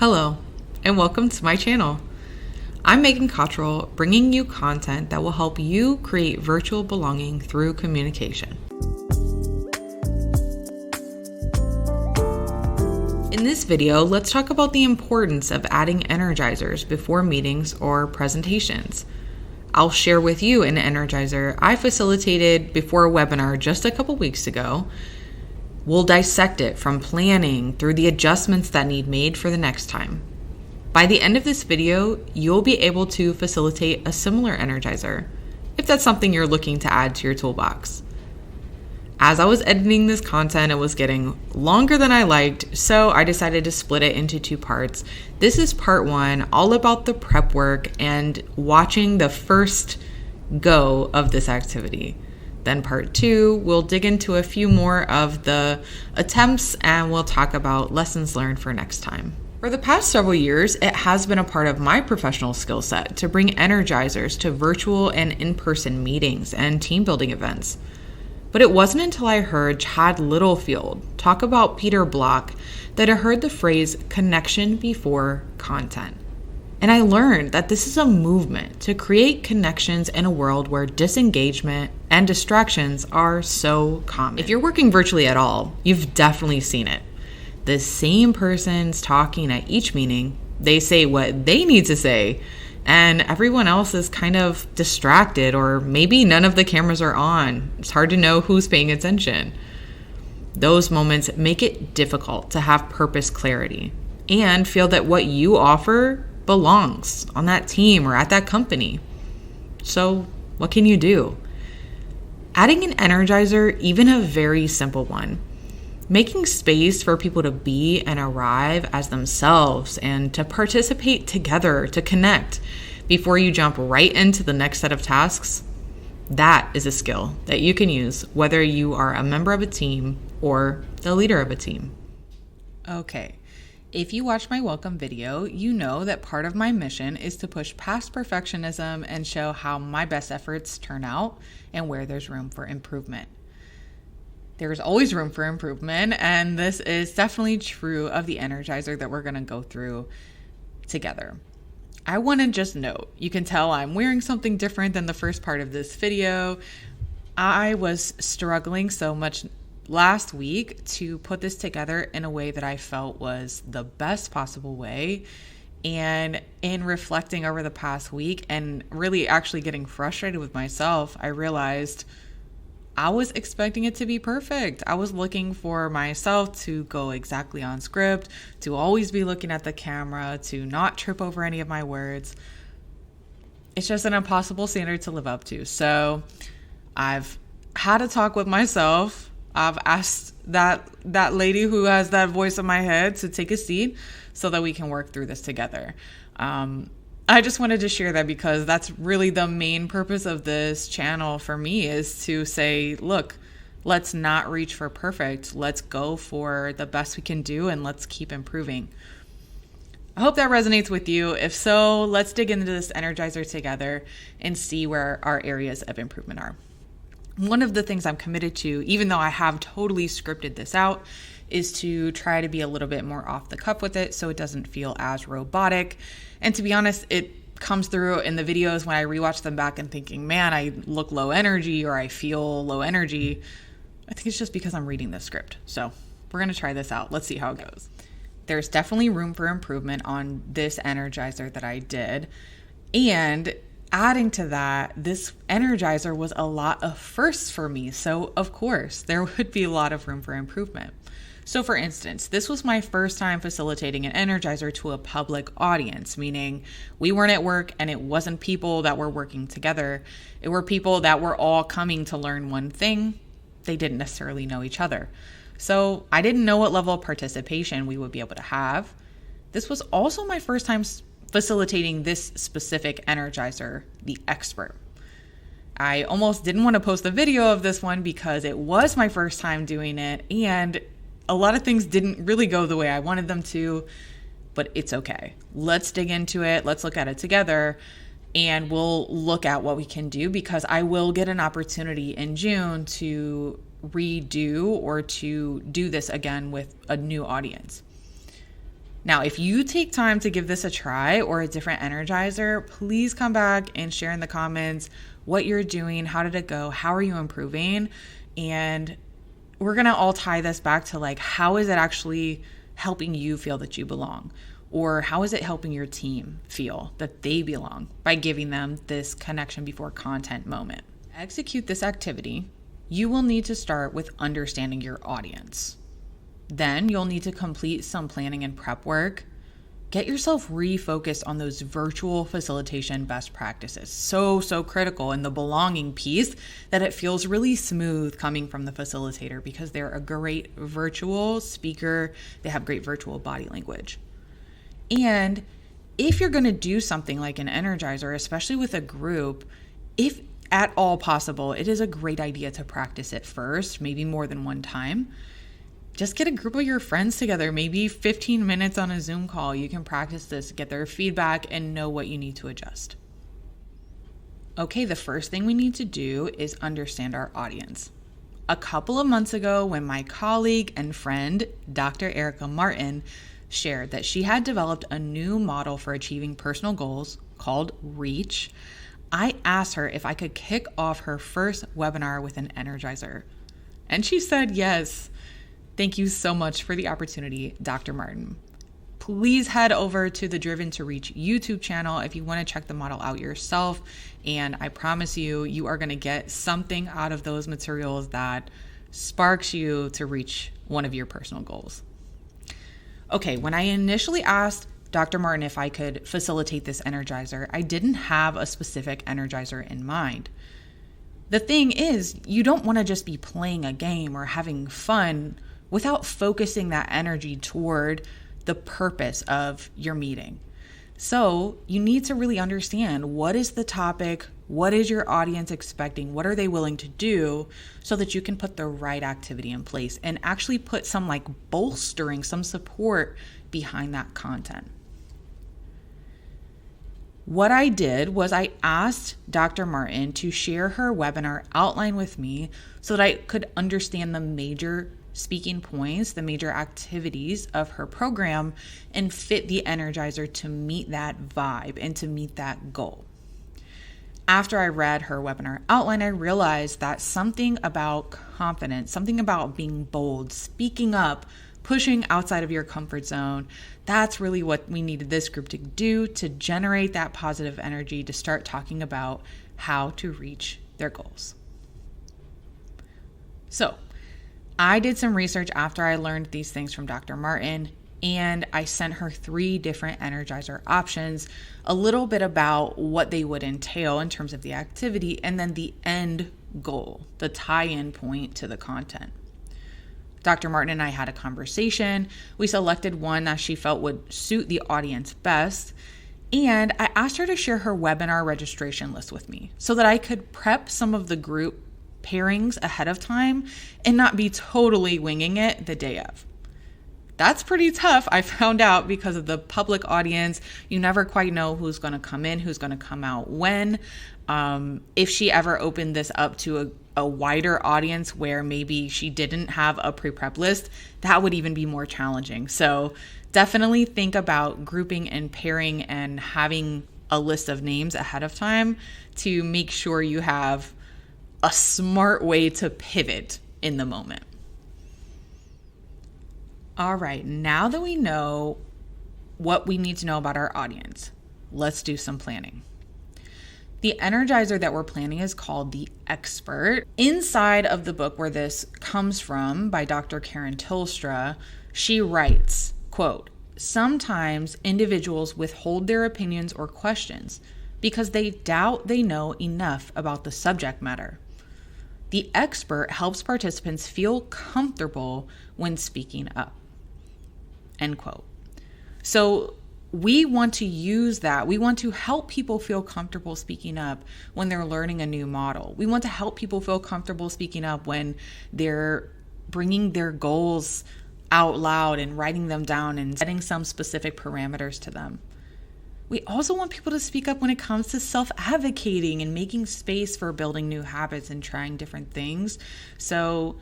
Hello, and welcome to my channel. I'm Megan Cottrell, bringing you content that will help you create virtual belonging through communication. In this video, let's talk about the importance of adding energizers before meetings or presentations. I'll share with you an energizer I facilitated before a webinar just a couple weeks ago. We'll dissect it from planning through the adjustments that need made for the next time. By the end of this video, you'll be able to facilitate a similar energizer, if that's something you're looking to add to your toolbox. As I was editing this content, it was getting longer than I liked, so I decided to split it into two parts. This is part one, all about the prep work and watching the first go of this activity. Then part two, we'll dig into a few more of the attempts and we'll talk about lessons learned for next time. For the past several years, it has been a part of my professional skill set to bring energizers to virtual and in-person meetings and team building events. But it wasn't until I heard Chad Littlefield talk about Peter Block that I heard the phrase connection before content. And I learned that this is a movement to create connections in a world where disengagement and distractions are so common. If you're working virtually at all, you've definitely seen it. The same person's talking at each meeting, they say what they need to say, and everyone else is kind of distracted, or maybe none of the cameras are on. It's hard to know who's paying attention. Those moments make it difficult to have purpose clarity and feel that what you offer belongs on that team or at that company. So what can you do? Adding an energizer, even a very simple one, making space for people to be and arrive as themselves and to participate together, to connect before you jump right into the next set of tasks, that is a skill that you can use whether you are a member of a team or the leader of a team. Okay. If you watched my welcome video, you know that part of my mission is to push past perfectionism and show how my best efforts turn out and where there's room for improvement. There's always room for improvement, and this is definitely true of the energizer that we're going to go through together. I want to just note, you can tell I'm wearing something different than the first part of this video. I was struggling so much last week to put this together in a way that I felt was the best possible way. And in reflecting over the past week and really actually getting frustrated with myself, I realized I was expecting it to be perfect. I was looking for myself to go exactly on script, to always be looking at the camera, to not trip over any of my words. It's just an impossible standard to live up to. So I've had a talk with myself. I've asked that lady who has that voice in my head to take a seat so that we can work through this together. I just wanted to share that because that's really the main purpose of this channel for me, is to say, look, let's not reach for perfect. Let's go for the best we can do and let's keep improving. I hope that resonates with you. If so, let's dig into this energizer together and see where our areas of improvement are. One of the things I'm committed to, even though I have totally scripted this out, is to try to be a little bit more off the cuff with it so it doesn't feel as robotic. And to be honest, it comes through in the videos when I rewatch them back and thinking, man, I look low energy or I feel low energy. I think it's just because I'm reading the script. So we're going to try this out. Let's see how it goes. There's definitely room for improvement on this energizer that I did. And adding to that, this energizer was a lot of firsts for me. So of course, there would be a lot of room for improvement. So for instance, this was my first time facilitating an energizer to a public audience, meaning we weren't at work and it wasn't people that were working together. It were people that were all coming to learn one thing. They didn't necessarily know each other. So I didn't know what level of participation we would be able to have. This was also my first time facilitating this specific energizer, the expert. I almost didn't want to post the video of this one because it was my first time doing it and a lot of things didn't really go the way I wanted them to, but it's okay. Let's dig into it. Let's look at it together and we'll look at what we can do, because I will get an opportunity in June to redo or to do this again with a new audience. Now, if you take time to give this a try or a different energizer, please come back and share in the comments what you're doing, how did it go, how are you improving? And we're going to all tie this back to like, how is it actually helping you feel that you belong? Or how is it helping your team feel that they belong by giving them this connection before content moment? To execute this activity, you will need to start with understanding your audience. Then you'll need to complete some planning and prep work. Get yourself refocused on those virtual facilitation best practices. So critical in the belonging piece that it feels really smooth coming from the facilitator because they're a great virtual speaker. They have great virtual body language. And if you're going to do something like an Energizer, especially with a group, if at all possible, it is a great idea to practice it first, maybe more than one time. Just get a group of your friends together, maybe 15 minutes on a Zoom call. You can practice this, get their feedback, and know what you need to adjust. Okay, the first thing we need to do is understand our audience. A couple of months ago, when my colleague and friend, Dr. Erica Martin, shared that she had developed a new model for achieving personal goals called REACH, I asked her if I could kick off her first webinar with an Energizer. And she said yes. Thank you so much for the opportunity, Dr. Martin. Please head over to the Driven to Reach YouTube channel if you want to check the model out yourself. And I promise you, you are going to get something out of those materials that sparks you to reach one of your personal goals. Okay, when I initially asked Dr. Martin if I could facilitate this Energizer, I didn't have a specific Energizer in mind. The thing is, you don't want to just be playing a game or having fun without focusing that energy toward the purpose of your meeting. So you need to really understand, what is the topic? What is your audience expecting? What are they willing to do so that you can put the right activity in place and actually put some like bolstering, some support behind that content. What I did was I asked Dr. Martin to share her webinar outline with me so that I could understand the major speaking points, the major activities of her program, and fit the Energizer to meet that vibe and to meet that goal. After I read her webinar outline, I realized that something about confidence, something about being bold, speaking up, pushing outside of your comfort zone, that's really what we needed this group to do to generate that positive energy to start talking about how to reach their goals. So, I did some research after I learned these things from Dr. Martin, and I sent her 3 different Energizer options, a little bit about what they would entail in terms of the activity, and then the end goal, the tie-in point to the content. Dr. Martin and I had a conversation. We selected one that she felt would suit the audience best, and I asked her to share her webinar registration list with me so that I could prep some of the group pairings ahead of time and not be totally winging it the day of. That's pretty tough, I found out, because of the public audience. You never quite know who's going to come in, who's going to come out when. If she ever opened this up to a wider audience where maybe she didn't have a pre-prep list, that would even be more challenging. So definitely think about grouping and pairing and having a list of names ahead of time to make sure you have a smart way to pivot in the moment. All right, now that we know what we need to know about our audience, let's do some planning. The Energizer that we're planning is called the Expert. Inside of the book where this comes from, by Dr. Karen Tilstra, she writes, quote, "Sometimes individuals withhold their opinions or questions because they doubt they know enough about the subject matter. The Expert helps participants feel comfortable when speaking up." End quote. So we want to use that. We want to help people feel comfortable speaking up when they're learning a new model. We want to help people feel comfortable speaking up when they're bringing their goals out loud and writing them down and setting some specific parameters to them. We also want people to speak up when it comes to self-advocating and making space for building new habits and trying different things. So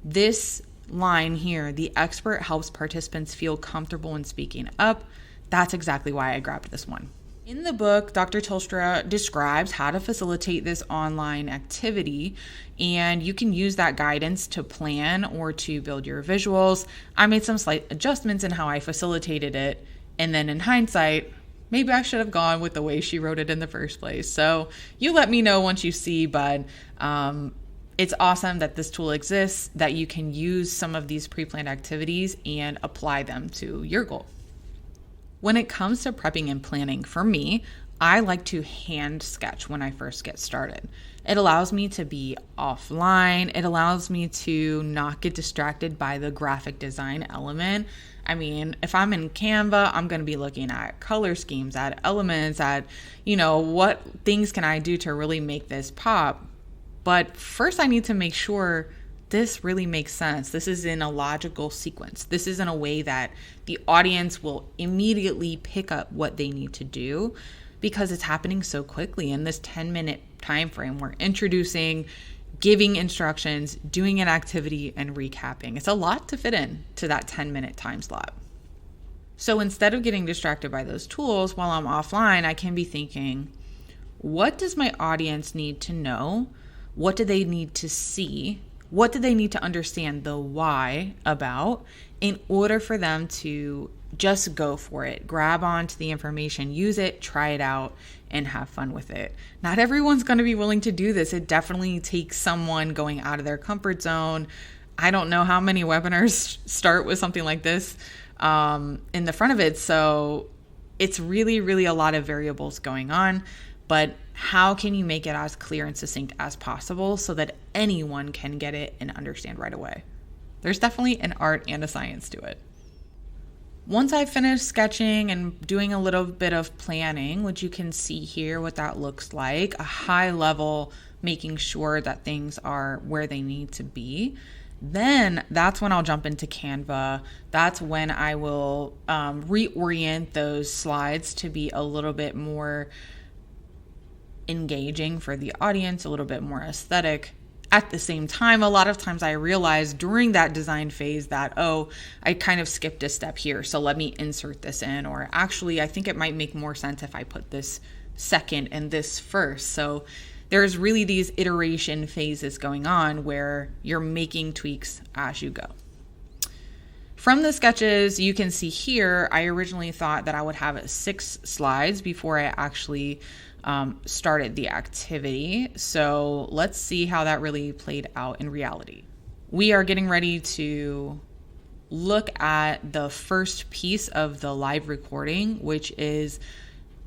this line here, the expert helps participants feel comfortable in speaking up. That's exactly why I grabbed this one. In the book, Dr. Tilstra describes how to facilitate this online activity, and you can use that guidance to plan or to build your visuals. I made some slight adjustments in how I facilitated it, and then in hindsight, maybe I should have gone with the way she wrote it in the first place. So you let me know once you see, but it's awesome that this tool exists, that you can use some of these pre-planned activities and apply them to your goal. When it comes to prepping and planning, for me, I like to hand sketch when I first get started. It allows me to be offline. It allows me to not get distracted by the graphic design element. I mean, if I'm in Canva, I'm going to be looking at color schemes, at elements, at, what things can I do to really make this pop. But first I need to make sure this really makes sense. This is in a logical sequence. This is in a way that the audience will immediately pick up what they need to do because it's happening so quickly in this 10-minute time frame. We're introducing, giving instructions, doing an activity, and recapping. It's a lot to fit in to that 10-minute time slot. So instead of getting distracted by those tools while I'm offline, I can be thinking, what does my audience need to know? What do they need to see? What do they need to understand the why about in order for them to just go for it, grab onto the information, use it, try it out, and have fun with it? Not everyone's going to be willing to do this. It definitely takes someone going out of their comfort zone. I don't know how many webinars start with something like this in the front of it. So it's really, really a lot of variables going on. But how can you make it as clear and succinct as possible so that anyone can get it and understand right away? There's definitely an art and a science to it. Once I finished sketching and doing a little bit of planning, which you can see here what that looks like, a high level, making sure that things are where they need to be, then that's when I'll jump into Canva. That's when I will reorient those slides to be a little bit more engaging for the audience, a little bit more aesthetic. At the same time, a lot of times I realized during that design phase that, I kind of skipped a step here, so let me insert this in, or actually I think it might make more sense if I put this second and this first. So there's really these iteration phases going on where you're making tweaks as you go. From the sketches, you can see here, I originally thought that I would have 6 slides before I actually started the activity. So let's see how that really played out in reality. We are getting ready to look at the first piece of the live recording, which is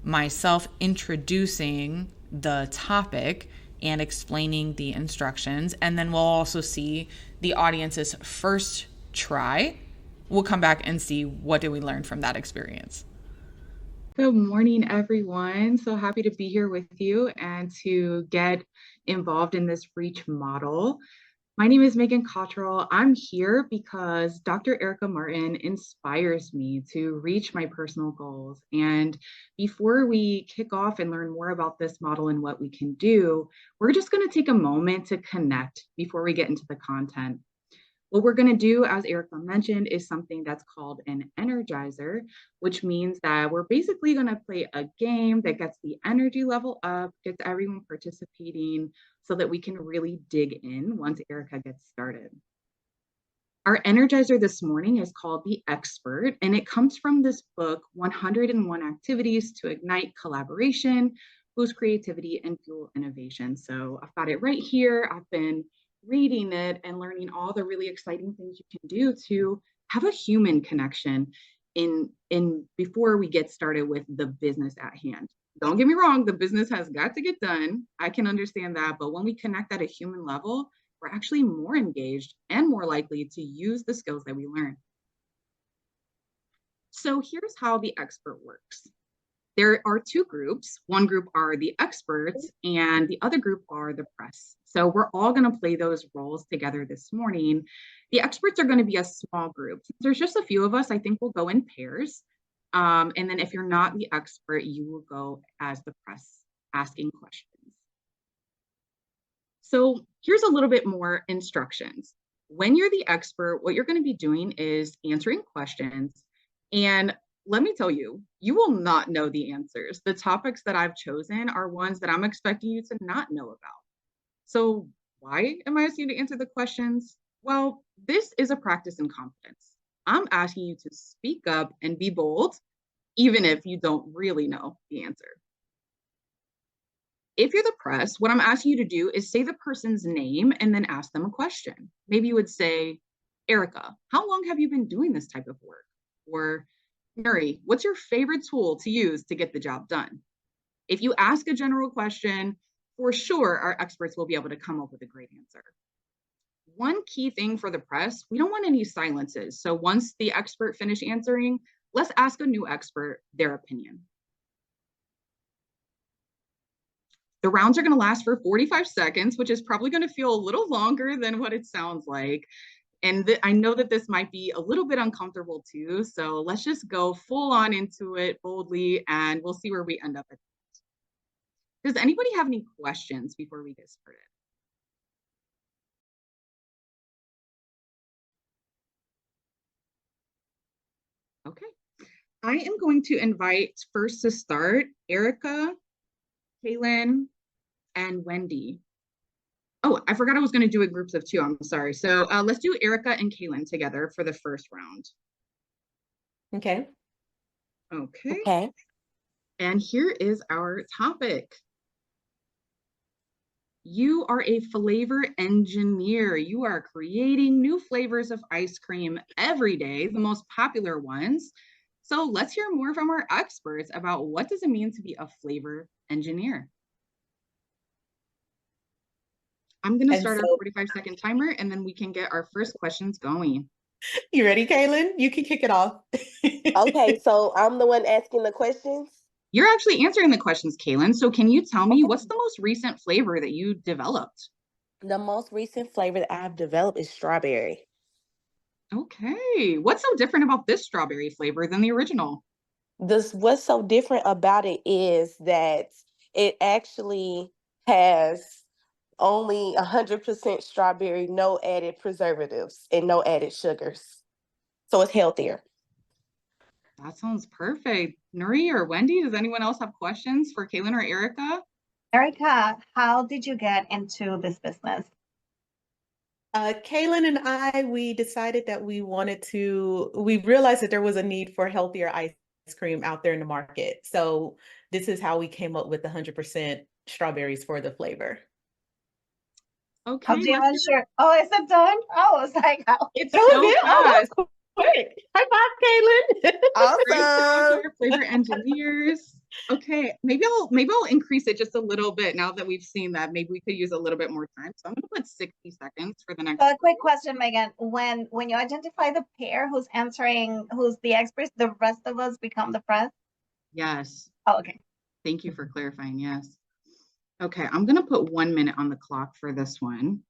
myself introducing the topic and explaining the instructions. And then we'll also see the audience's first try. We'll come back and see what did we learn from that experience. Good morning, everyone. So happy to be here with you and to get involved in this reach model. My name is Megan Cottrell. I'm here because Dr. Erica Martin inspires me to reach my personal goals. And before we kick off and learn more about this model and what we can do, we're just going to take a moment to connect before we get into the content. What we're going to do, as Erica mentioned, is something that's called an Energizer, which means that we're basically going to play a game that gets the energy level up, gets everyone participating so that we can really dig in once Erica gets started. Our Energizer this morning is called The Expert, and it comes from this book, 101 Activities to Ignite Collaboration, Boost Creativity, and Fuel Innovation. So I've got it right here. I've been reading it and learning all the really exciting things you can do to have a human connection in before we get started with the business at hand. Don't get me wrong, the business has got to get done. I can understand that, but when we connect at a human level, we're actually more engaged and more likely to use the skills that we learn. So here's how the expert works. There are 2 groups. One group are the experts and the other group are the press. So we're all going to play those roles together this morning. The experts are going to be a small group. There's just a few of us. I think we'll go in pairs. And then if you're not the expert, you will go as the press asking questions. So here's a little bit more instructions. When you're the expert, what you're going to be doing is answering questions. And let me tell you, you will not know the answers. The topics that I've chosen are ones that I'm expecting you to not know about. So, why am I asking you to answer the questions? Well, this is a practice in confidence. I'm asking you to speak up and be bold, even if you don't really know the answer. If you're the press, what I'm asking you to do is say the person's name and then ask them a question. Maybe you would say, Erica, how long have you been doing this type of work? Or, Mary, what's your favorite tool to use to get the job done? If you ask a general question, for sure, our experts will be able to come up with a great answer. One key thing for the press, we don't want any silences. So once the expert finished answering, let's ask a new expert their opinion. The rounds are going to last for 45 seconds, which is probably going to feel a little longer than what it sounds like. And I know that this might be a little bit uncomfortable too. So let's just go full on into it boldly and we'll see where we end up at. Does anybody have any questions before we get started? Okay. I am going to invite first to start Erica, Kaylin, and Wendy. Oh, I forgot I was going to do it groups of two. I'm sorry. So let's do Erica and Kaylin together for the first round. Okay. Okay. Okay. And here is our topic. You are a flavor engineer. You are creating new flavors of ice cream every day, the most popular ones. So let's hear more from our experts about what does it mean to be a flavor engineer. I'm going to start our 45-second timer and then we can get our first questions going. You ready, Kaylin? You can kick it off. Okay, so I'm the one asking the questions? You're actually answering the questions, Kaylin. So can you tell me what's the most recent flavor that you developed? The most recent flavor that I've developed is strawberry. Okay. What's so different about this strawberry flavor than the original? What's so different about it is that it actually has only 100% strawberry, no added preservatives and no added sugars. So it's healthier. That sounds perfect. Nuri or Wendy, does anyone else have questions for Kaylin or Erica? Erica, how did you get into this business? Kaylin and I, we decided that we realized that there was a need for healthier ice cream out there in the market. So this is how we came up with the 100% strawberries for the flavor. Okay. Is it done? I was like, it's so fast. Quick. High five, Kaylin. Awesome. Flavor engineers. Okay, maybe I'll increase it just a little bit now that we've seen that. Maybe we could use a little bit more time. So I'm gonna put 60 seconds for the next. A quick question, Megan. When you identify the pair who's answering, who's the experts, the rest of us become the press? Yes. Oh, okay. Thank you for clarifying. Yes. Okay, I'm gonna put 1 minute on the clock for this one.